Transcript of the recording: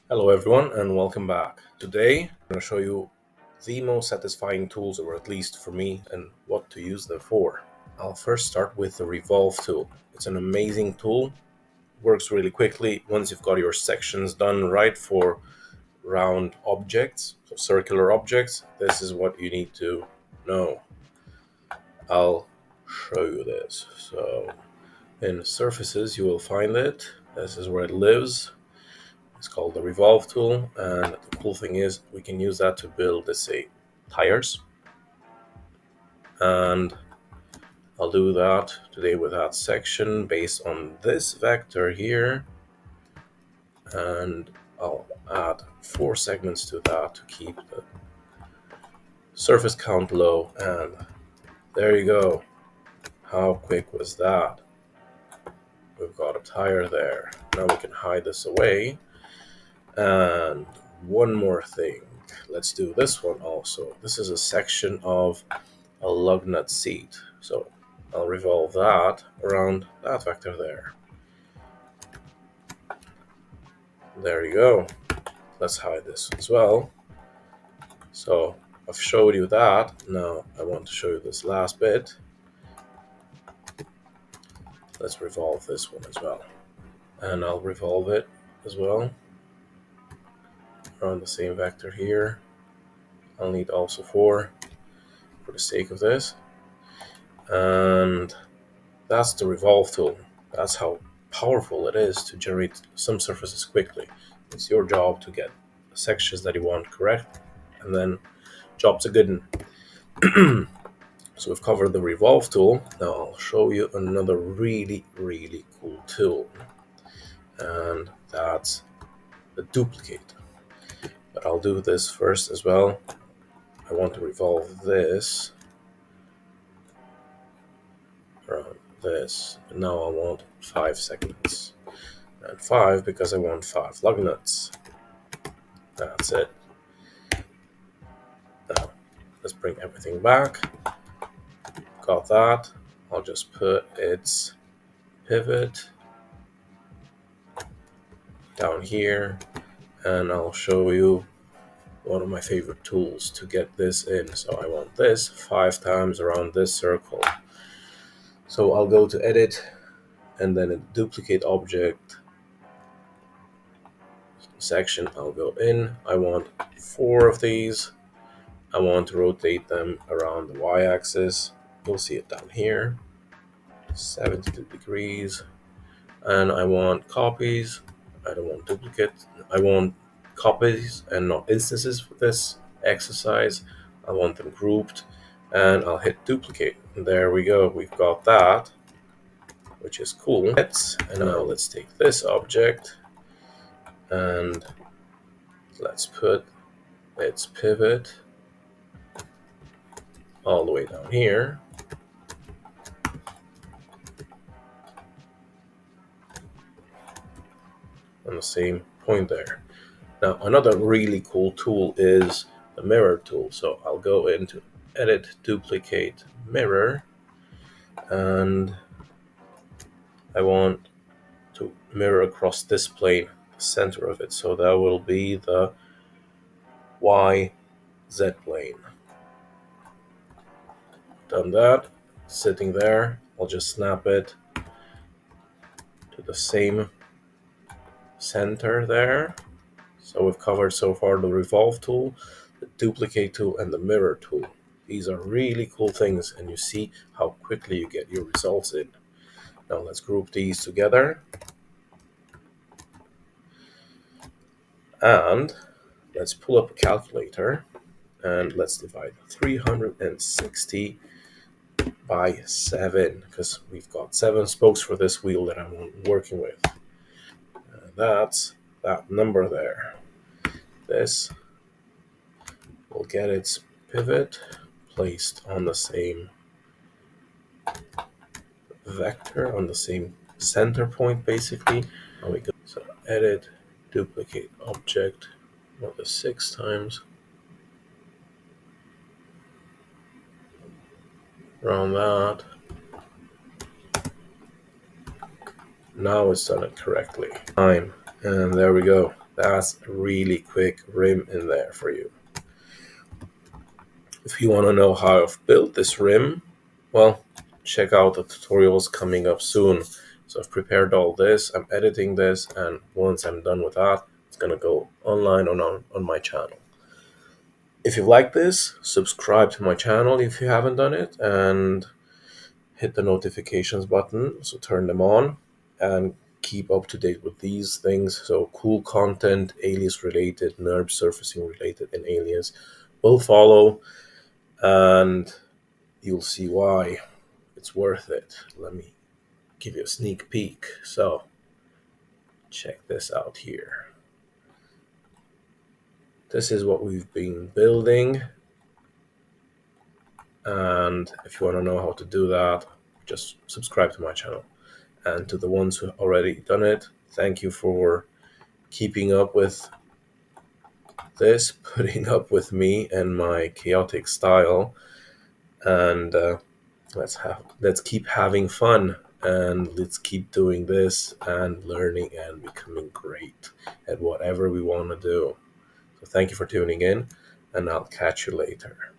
Hello everyone and welcome back. Today I'm going to show you the most satisfying tools, or at least for me, and what to use them for. I'll first start with the Revolve tool. It's an amazing tool, works really quickly once you've got your sections done right for round objects, so circular objects. This is what you need to know. I'll show you this. So in surfaces you will find it. This is where it lives. It's called the Revolve Tool, and the cool thing is we can use that to build, let's say, tires. And I'll do that today with that section based on this vector here, and I'll add 4 segments to that to keep the surface count low. And there you go. How quick was that? We've got a tire there. Now we can hide this away. And one more thing, let's do this one also. This is a section of a lug nut seat, so I'll revolve that around that vector there. There you go. Let's hide this as well. So I've showed you that. Now I want to show you this last bit. Let's revolve this one as well, and I'll revolve it as well around the same vector here. I'll need also 4 for the sake of this. And that's the Revolve tool. That's how powerful it is to generate some surfaces quickly. It's your job to get the sections that you want correct, and then job's a good one. So we've covered the Revolve tool. Now I'll show you another really cool tool, and that's the duplicate. But I'll do this first as well. I want to revolve this around this. And now I want 5 segments. And 5 because I want 5 lug nuts. That's it. Now let's bring everything back. Got that. I'll just put its pivot down here, and I'll show you one of my favorite tools to get this in. So I want this 5 times around this circle. So I'll go to edit and then a duplicate object section. I'll go in. I want 4 of these. I want to rotate them around the y-axis. You'll see it down here, 72 degrees. And I want copies. I don't want duplicates. I want copies and not instances for this exercise. I want them grouped, and I'll hit duplicate. And there we go. We've got that, which is cool. And now let's take this object and let's put its pivot all the way down here. On the same point there. Now another really cool tool is the mirror tool. So I'll go into edit, duplicate, mirror, and I want to mirror across this plane, the center of it. So that will be the YZ plane. Done that, sitting there, I'll just snap it to the same center there. So we've covered so far the Revolve tool, the duplicate tool, and the mirror tool. These are really cool things, and you see how quickly you get your results in. Now let's group these together. And let's pull up a calculator, and let's divide 360 by 7, because we've got 7 spokes for this wheel that I'm working with. And that's that number there. This will get its pivot placed on the same vector, on the same center point, basically. And we go, so edit, duplicate object, what the 6 times around that. Now it's done it correctly. And there we go. That's a really quick rim in there for you. If you want to know how I've built this rim, well, check out the tutorials coming up soon. So I've prepared all this, I'm editing this, and once I'm done with that, it's gonna go online on my channel. If you like this, subscribe to my channel if you haven't done it, and hit the notifications button, so turn them on, and keep up to date with these things. So cool content, Alias related, NURB surfacing related in Alias will follow, and you'll see why it's worth it. Let me give you a sneak peek. So check this out here. This is what we've been building, and if you want to know how to do that, just subscribe to my channel. And to the ones who already done it, thank you for keeping up with this, putting up with me and my chaotic style, and let's keep having fun, and let's keep doing this and learning and becoming great at whatever we want to do. So thank you for tuning in, and I'll catch you later.